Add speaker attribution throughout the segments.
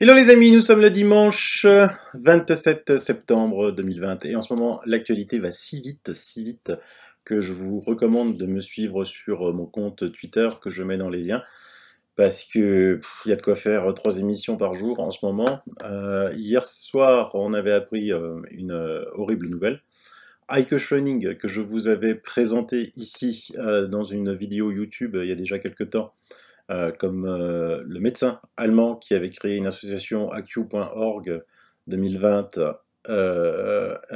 Speaker 1: Hello les amis, nous sommes le dimanche 27 septembre 2020 et en ce moment l'actualité va si vite que je vous recommande de me suivre sur mon compte Twitter que je mets dans les liens parce que il y a de quoi faire 3 émissions par jour en ce moment. Hier soir on avait appris une horrible nouvelle. Heike Schöning, que je vous avais présenté ici dans une vidéo YouTube il y a déjà quelques temps, comme le médecin allemand qui avait créé une association AQ.org 2020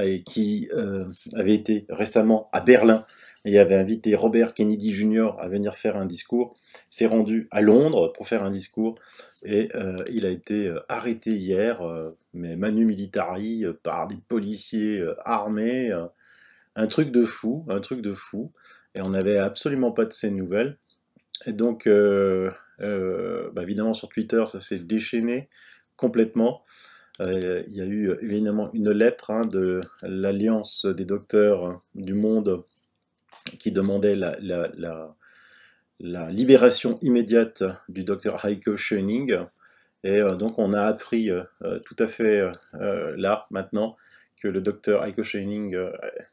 Speaker 1: et qui avait été récemment à Berlin et avait invité Robert Kennedy Jr. à venir faire un discours, s'est rendu à Londres pour faire un discours et il a été arrêté hier, mais manu militari, par des policiers armés, un truc de fou, et on n'avait absolument pas de ces nouvelles. Et donc, évidemment, sur Twitter, ça s'est déchaîné complètement. Il y a eu évidemment une lettre de l'Alliance des docteurs du monde qui demandait la libération immédiate du docteur Heike Schöning. Et donc, on a appris tout à fait là, maintenant, que le docteur Heike Schöning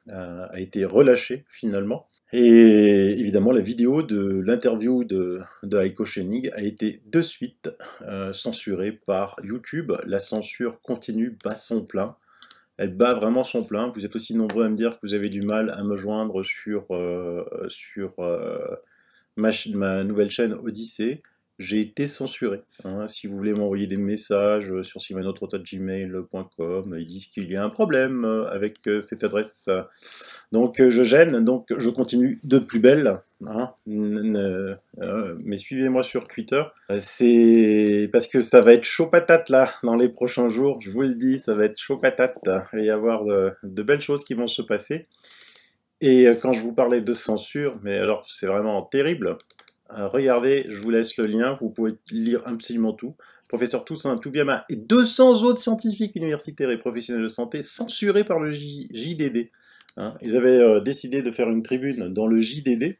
Speaker 1: a été relâché finalement. Et évidemment, la vidéo de l'interview de Heike Schöning a été de suite censurée par YouTube. La censure continue, bat son plein. Elle bat vraiment son plein. Vous êtes aussi nombreux à me dire que vous avez du mal à me joindre sur ma nouvelle chaîne Odyssée. J'ai été censuré. Si vous voulez m'envoyer des messages sur simanotrotat@gmail.com, ils disent qu'il y a un problème avec cette adresse. Donc je gêne, donc je continue de plus belle. Mais suivez-moi sur Twitter. C'est parce que ça va être chaud patate là, dans les prochains jours. Je vous le dis, ça va être chaud patate. Il va y avoir de belles choses qui vont se passer. Et quand je vous parlais de censure, mais alors c'est vraiment terrible. Regardez, je vous laisse le lien, vous pouvez lire absolument tout. Professeur Toussaint Toubiama et 200 autres scientifiques universitaires et professionnels de santé censurés par le JDD. Ils avaient décidé de faire une tribune dans le JDD,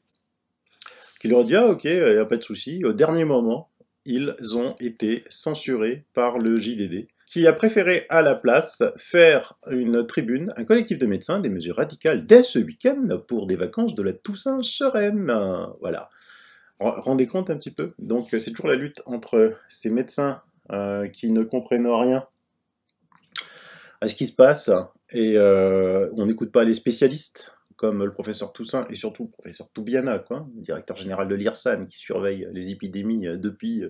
Speaker 1: qui leur a dit « Ah ok, il n'y a pas de souci ». Au dernier moment, ils ont été censurés par le JDD, qui a préféré à la place faire une tribune, un collectif de médecins, des mesures radicales dès ce week-end pour des vacances de la Toussaint sereine. Voilà. Rendez compte un petit peu. Donc c'est toujours la lutte entre ces médecins qui ne comprennent rien à ce qui se passe et on n'écoute pas les spécialistes comme le professeur Toussaint et surtout le professeur Toubiana, directeur général de l'IRSAN qui surveille les épidémies depuis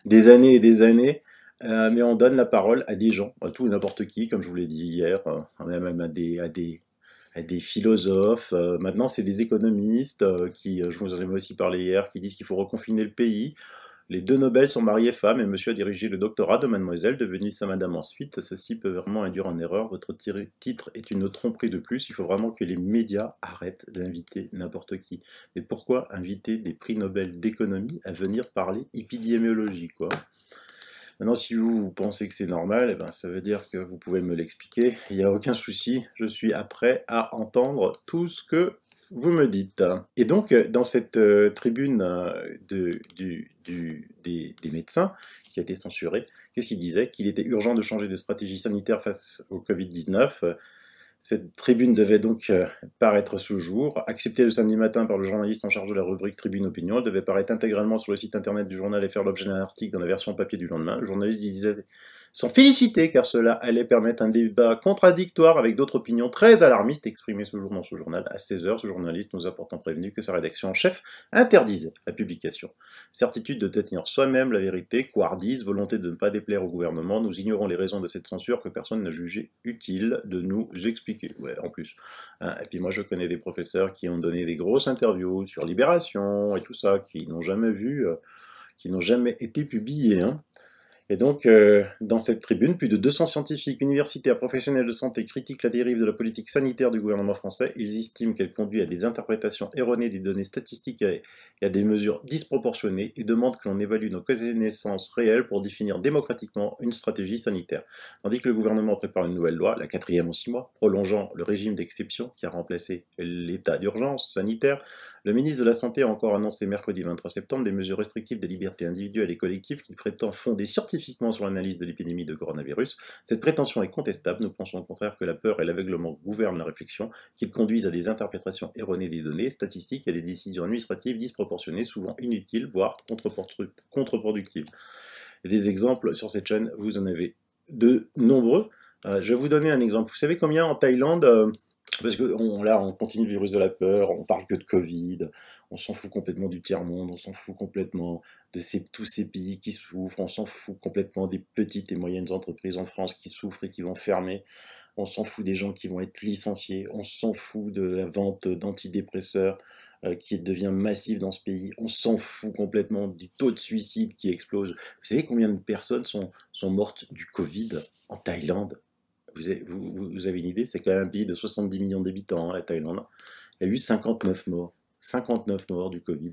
Speaker 1: des années et des années. Mais on donne la parole à des gens, à tout et n'importe qui, comme je vous l'ai dit hier, même à des philosophes. Maintenant, c'est des économistes qui, je vous en ai aussi parlé hier, qui disent qu'il faut reconfiner le pays. Les 2 Nobel sont mariés femmes et monsieur a dirigé le doctorat de mademoiselle, devenue sa madame ensuite. Ceci peut vraiment induire en erreur. Votre titre est une tromperie de plus. Il faut vraiment que les médias arrêtent d'inviter n'importe qui. Et pourquoi inviter des prix Nobel d'économie à venir parler épidémiologie, quoi? Maintenant, si vous pensez que c'est normal, ça veut dire que vous pouvez me l'expliquer. Il n'y a aucun souci, je suis prêt à entendre tout ce que vous me dites. Et donc, dans cette tribune des médecins, qui a été censurée, qu'est-ce qu'il disait? Qu'il était urgent de changer de stratégie sanitaire face au Covid-19. Cette tribune devait donc paraître ce jour, acceptée le samedi matin par le journaliste en charge de la rubrique Tribune Opinion. Elle devait paraître intégralement sur le site internet du journal et faire l'objet d'un article dans la version papier du lendemain. Le journaliste disait s'en féliciter car cela allait permettre un débat contradictoire avec d'autres opinions très alarmistes exprimées ce jour dans ce journal. À 16h, ce journaliste nous a pourtant prévenu que sa rédaction en chef interdisait la publication. Certitude de détenir soi-même la vérité, couardise, volonté de ne pas déplaire au gouvernement, nous ignorons les raisons de cette censure que personne n'a jugé utile de nous expliquer. Ouais, en plus. Et puis moi je connais des professeurs qui ont donné des grosses interviews sur Libération et tout ça, qui n'ont jamais vu, qui n'ont jamais été publiés. Et donc, dans cette tribune, plus de 200 scientifiques, universitaires, professionnels de santé critiquent la dérive de la politique sanitaire du gouvernement français. Ils estiment qu'elle conduit à des interprétations erronées des données statistiques et à des mesures disproportionnées et demandent que l'on évalue nos connaissances réelles pour définir démocratiquement une stratégie sanitaire. Tandis que le gouvernement prépare une nouvelle loi, la 4e en 6 mois, prolongeant le régime d'exception qui a remplacé l'état d'urgence sanitaire, le ministre de la Santé a encore annoncé mercredi 23 septembre des mesures restrictives des libertés individuelles et collectives qu'il prétend fonder scientifiquement scientifiquement sur l'analyse de l'épidémie de coronavirus. Cette prétention est contestable. Nous pensons au contraire que la peur et l'aveuglement gouvernent la réflexion, qu'ils conduisent à des interprétations erronées des données statistiques et à des décisions administratives disproportionnées, souvent inutiles, voire contre-productives. Et des exemples sur cette chaîne, vous en avez de nombreux. Je vais vous donner un exemple. Vous savez combien en Thaïlande, parce que là, on continue le virus de la peur, on parle que de Covid, on s'en fout complètement du tiers-monde, on s'en fout complètement de tous ces pays qui souffrent, on s'en fout complètement des petites et moyennes entreprises en France qui souffrent et qui vont fermer, on s'en fout des gens qui vont être licenciés, on s'en fout de la vente d'antidépresseurs qui devient massive dans ce pays, on s'en fout complètement du taux de suicide qui explose. Vous savez combien de personnes sont mortes du Covid en Thaïlande? Vous avez une idée? C'est quand même un pays de 70 millions d'habitants, hein, la Thaïlande. Il y a eu 59 morts. 59 morts du Covid.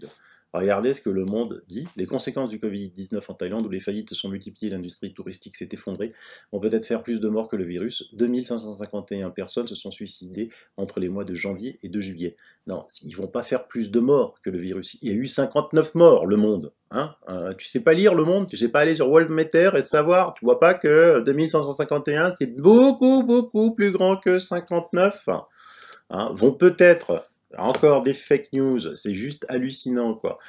Speaker 1: Regardez ce que le monde dit. Les conséquences du Covid-19 en Thaïlande, où les faillites se sont multipliées, l'industrie touristique s'est effondrée, vont peut-être faire plus de morts que le virus. 2551 personnes se sont suicidées entre les mois de janvier et de juillet. Non, ils ne vont pas faire plus de morts que le virus. Il y a eu 59 morts, le monde. Hein, tu sais pas lire le monde, tu sais pas aller sur Worldmeter et savoir, tu vois pas que 2551, c'est beaucoup, beaucoup plus grand que 59. Hein, vont peut-être... Encore des fake news, c'est juste hallucinant, quoi.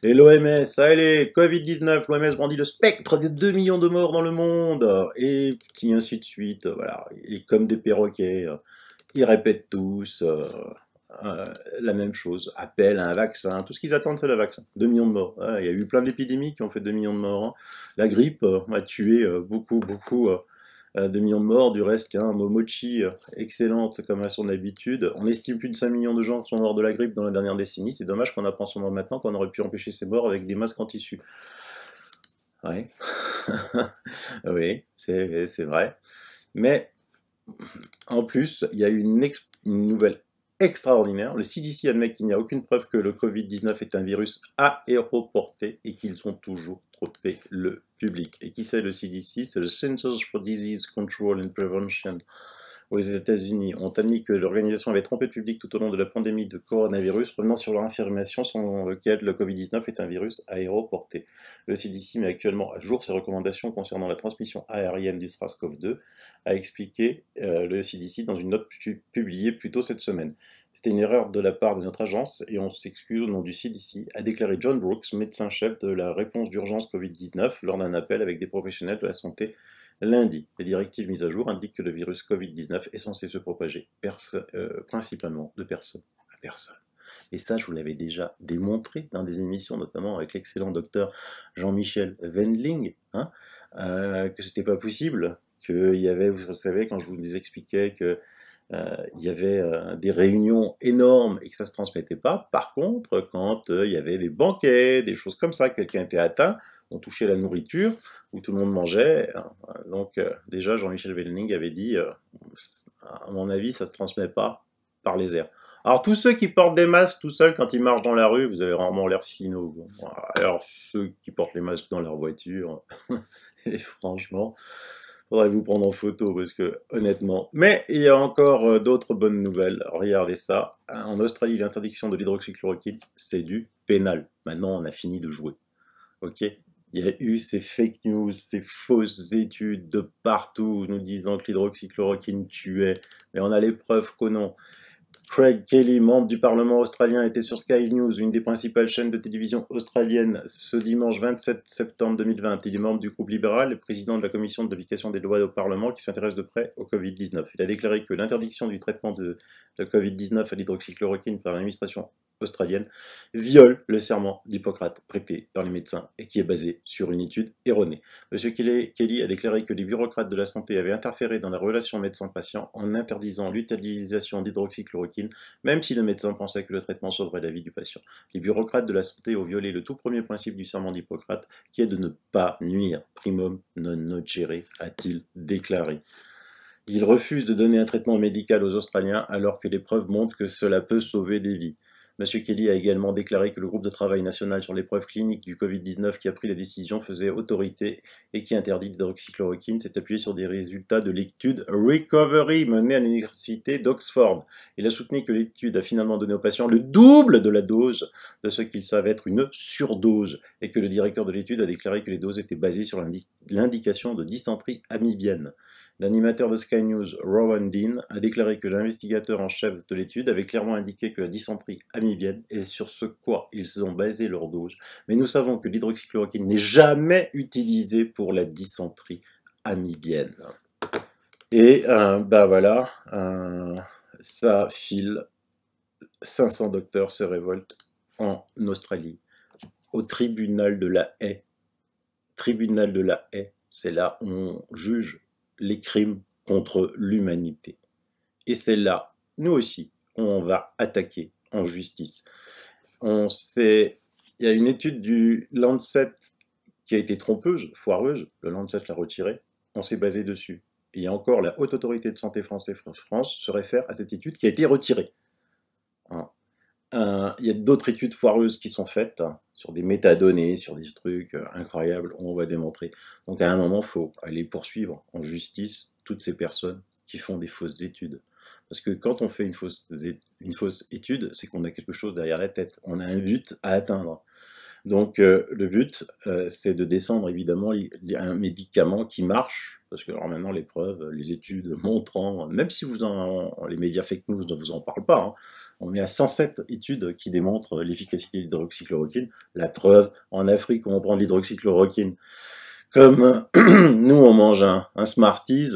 Speaker 1: Et l'OMS, allez, Covid-19, l'OMS brandit le spectre des 2 millions de morts dans le monde, et ainsi de suite, voilà. Et comme des perroquets, ils répètent tous la même chose, appel à un vaccin, tout ce qu'ils attendent c'est le vaccin, 2 millions de morts. Il y a eu plein d'épidémies qui ont fait 2 millions de morts. Hein. La grippe a tué beaucoup, 2 millions de morts, du reste, hein, Momochi, excellente comme à son habitude. On estime plus de 5 millions de gens qui sont morts de la grippe dans la dernière décennie. C'est dommage qu'on apprend son nom maintenant, qu'on aurait pu empêcher ces morts avec des masques en tissu. Ouais. Oui, c'est vrai. Mais, en plus, il y a eu une nouvelle extraordinaire. Le CDC admet qu'il n'y a aucune preuve que le Covid-19 est un virus aéroporté et qu'ils ont toujours trompé le public. Et qui c'est le CDC? C'est le Centers for Disease Control and Prevention aux États-Unis. On admis que l'organisation avait trompé le public tout au long de la pandémie de coronavirus, revenant sur leur affirmation selon laquelle le Covid-19 est un virus aéroporté. Le CDC met actuellement à jour ses recommandations concernant la transmission aérienne du SARS-CoV-2, a expliqué le CDC dans une note publiée plus tôt cette semaine. C'était une erreur de la part de notre agence et on s'excuse au nom du CDC, a déclaré John Brooks, médecin-chef de la réponse d'urgence Covid-19, lors d'un appel avec des professionnels de la santé lundi. Les directives mises à jour indiquent que le virus Covid-19 est censé se propager principalement de personne à personne. Et ça, je vous l'avais déjà démontré dans des émissions, notamment avec l'excellent docteur Jean-Michel Wendling, hein, que c'était pas possible, qu'il y avait, vous savez, quand je vous expliquais que il y avait des réunions énormes et que ça ne se transmettait pas. Par contre, quand il y avait des banquets, des choses comme ça, quelqu'un était atteint, on touchait la nourriture, où tout le monde mangeait. Donc déjà, Jean-Michel Wendling avait dit, à mon avis, ça ne se transmet pas par les airs. Alors tous ceux qui portent des masques tout seuls quand ils marchent dans la rue, vous avez rarement l'air finaux. Alors ceux qui portent les masques dans leur voiture, et franchement... faudrait vous prendre en photo parce que honnêtement. Mais il y a encore d'autres bonnes nouvelles. Regardez ça. En Australie, l'interdiction de l'hydroxychloroquine, c'est du pénal. Maintenant, on a fini de jouer. Ok? Il y a eu ces fake news, ces fausses études de partout nous disant que l'hydroxychloroquine tuait. Mais on a les preuves que non. Craig Kelly, membre du Parlement australien, était sur Sky News, une des principales chaînes de télévision australiennes, ce dimanche 27 septembre 2020. Il est membre du groupe libéral et président de la commission de l'application des lois au Parlement qui s'intéresse de près au Covid-19. Il a déclaré que l'interdiction du traitement de Covid-19 à l'hydroxychloroquine par l'administration australienne viole le serment d'Hippocrate prêté par les médecins et qui est basé sur une étude erronée. M. Kelly a déclaré que les bureaucrates de la santé avaient interféré dans la relation médecin-patient en interdisant l'utilisation d'hydroxychloroquine, même si le médecin pensait que le traitement sauverait la vie du patient. Les bureaucrates de la santé ont violé le tout premier principe du serment d'Hippocrate, qui est de ne pas nuire, primum non nocere, a-t-il déclaré. Il refuse de donner un traitement médical aux Australiens alors que les preuves montrent que cela peut sauver des vies. Monsieur Kelly a également déclaré que le groupe de travail national sur les preuves cliniques du Covid-19 qui a pris la décision faisait autorité et qui interdit l'hydroxychloroquine s'est appuyé sur des résultats de l'étude Recovery menée à l'université d'Oxford. Il a soutenu que l'étude a finalement donné aux patients le double de la dose de ce qu'ils savent être une surdose et que le directeur de l'étude a déclaré que les doses étaient basées sur l'indication de dysenterie amibienne. L'animateur de Sky News, Rowan Dean, a déclaré que l'investigateur en chef de l'étude avait clairement indiqué que la dysenterie amibienne est sur ce quoi ils ont basé leur dose. Mais nous savons que l'hydroxychloroquine n'est jamais utilisée pour la dysenterie amibienne. Et bah voilà, ça file. 500 docteurs se révoltent en Australie, au tribunal de la Haye. Tribunal de la Haye, c'est là où on juge les crimes contre l'humanité. Et c'est là, nous aussi, on va attaquer en justice. Il y a une étude du Lancet qui a été trompeuse, foireuse, le Lancet l'a retirée, on s'est basé dessus. Et il y a encore la Haute Autorité de Santé française France se réfère à cette étude qui a été retirée. Il y a d'autres études foireuses qui sont faites sur des métadonnées, sur des trucs incroyables, on va démontrer. Donc à un moment, il faut aller poursuivre en justice toutes ces personnes qui font des fausses études. Parce que quand on fait une fausse étude, c'est qu'on a quelque chose derrière la tête. On a un but à atteindre. Donc le but, c'est de descendre évidemment un médicament qui marche, parce que alors maintenant les preuves, les études montrant, même si les médias fake news ne vous en parlent pas, hein, on est à 107 études qui démontrent l'efficacité de l'hydroxychloroquine. La preuve, en Afrique, on prend de l'hydroxychloroquine comme nous on mange un Smarties,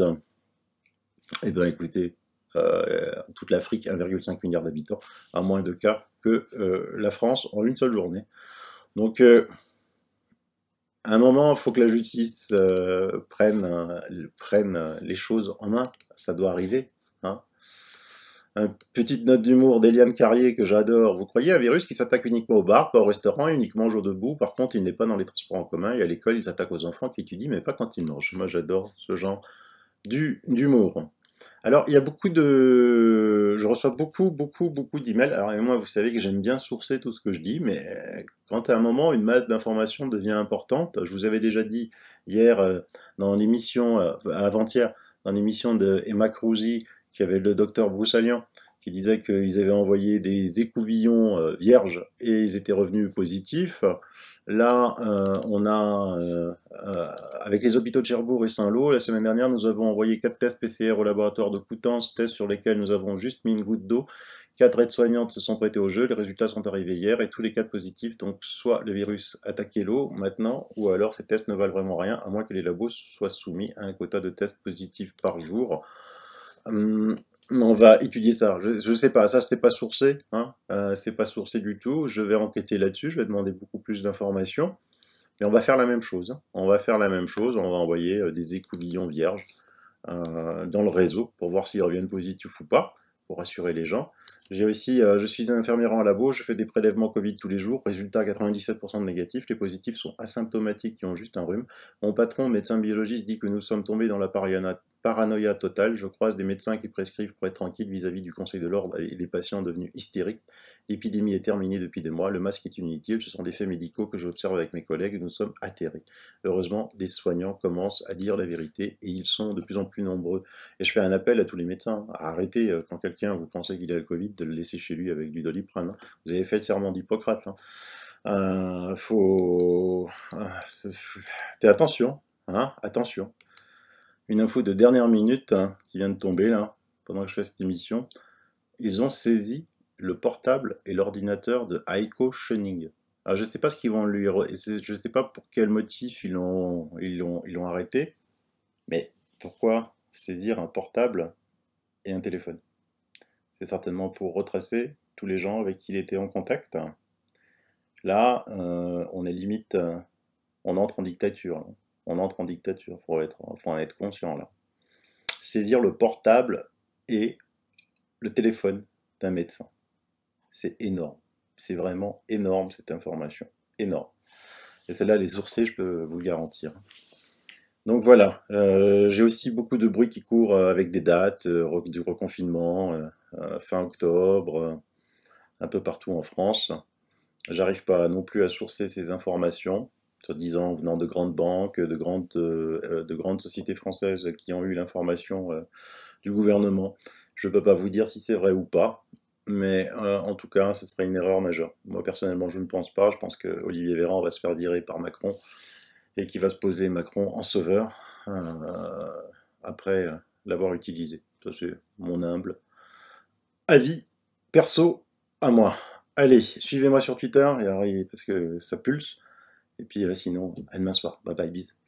Speaker 1: et bien écoutez, toute l'Afrique, 1,5 milliard d'habitants, a moins de cas que la France en une seule journée. Donc, à un moment, il faut que la justice prenne les choses en main. Ça doit arriver. Hein. Une petite note d'humour d'Eliane Carrier que j'adore. Vous croyez un virus qui s'attaque uniquement au bar, pas au restaurant, uniquement jour debout. Par contre, il n'est pas dans les transports en commun et à l'école, il s'attaque aux enfants qui étudient, mais pas quand ils mangent. Moi, j'adore ce genre d'humour. Alors, il y a je reçois beaucoup d'emails. Alors, moi, vous savez que j'aime bien sourcer tout ce que je dis, mais quand à un moment, une masse d'informations devient importante, je vous avais déjà dit hier, dans l'émission, avant-hier, dans l'émission de Emma Cruzy, qui avait le docteur Broussalian, qui disait qu'ils avaient envoyé des écouvillons vierges et ils étaient revenus positifs. Là, on a, avec les hôpitaux de Cherbourg et Saint-Lô, la semaine dernière, nous avons envoyé 4 tests PCR au laboratoire de Coutances, tests sur lesquels nous avons juste mis une goutte d'eau. 4 aides-soignantes se sont prêtées au jeu, les résultats sont arrivés hier, et tous les 4 positifs, donc soit le virus attaquait l'eau maintenant, ou alors ces tests ne valent vraiment rien, à moins que les labos soient soumis à un quota de tests positifs par jour. On va étudier ça. Je sais pas, ça c'est pas sourcé, hein, c'est pas sourcé du tout. Je vais enquêter là-dessus, je vais demander beaucoup plus d'informations. Mais on va faire la même chose. Hein. On va faire la même chose, on va envoyer des écouvillons vierges dans le réseau pour voir s'ils reviennent positifs ou pas, pour rassurer les gens. J'ai aussi, je suis infirmière en labo, je fais des prélèvements Covid tous les jours, résultat 97% de négatifs, les positifs sont asymptomatiques qui ont juste un rhume. Mon patron, médecin biologiste, dit que nous sommes tombés dans la paranoïa totale. Je croise des médecins qui prescrivent pour être tranquille vis-à-vis du Conseil de l'Ordre et des patients devenus hystériques. L'épidémie est terminée depuis des mois, le masque est inutile, ce sont des faits médicaux que j'observe avec mes collègues et nous sommes atterrés. Heureusement, des soignants commencent à dire la vérité et ils sont de plus en plus nombreux. Et je fais un appel à tous les médecins à arrêter quand quelqu'un, vous pensez qu'il a le Covid, de le laisser chez lui avec du Doliprane. Hein. Vous avez fait le serment d'Hippocrate. Hein. Attention, hein, attention. Une info de dernière minute qui vient de tomber là, pendant que je fais cette émission. Ils ont saisi le portable et l'ordinateur de Heiko Schöning. Alors je ne sais pas ce qu'ils vont lui, je ne sais pas pour quel motif ils l'ont arrêté, mais pourquoi saisir un portable et un téléphone? C'est certainement pour retracer tous les gens avec qui il était en contact. Là, on est limite, on entre en dictature. Hein. On entre en dictature, faut en être conscient là. Saisir le portable et le téléphone d'un médecin. C'est énorme. C'est vraiment énorme cette information. Énorme. Et celle-là, les oursiers, je peux vous le garantir. Donc voilà, j'ai aussi beaucoup de bruit qui court avec des dates, du reconfinement, fin octobre. un peu partout en France. J'arrive pas non plus à sourcer ces informations, soi-disant venant de grandes banques, de grandes sociétés françaises qui ont eu l'information du gouvernement. Je ne peux pas vous dire si c'est vrai ou pas, mais en tout cas, ce serait une erreur majeure. Moi, personnellement, je ne pense pas. Je pense que Olivier Véran va se faire virer par Macron et qu'il va se poser Macron en sauveur après l'avoir utilisé. Ça, c'est mon humble avis perso à moi. Allez, suivez-moi sur Twitter, parce que ça pulse. Et puis sinon, à demain soir. Bye bye, bis.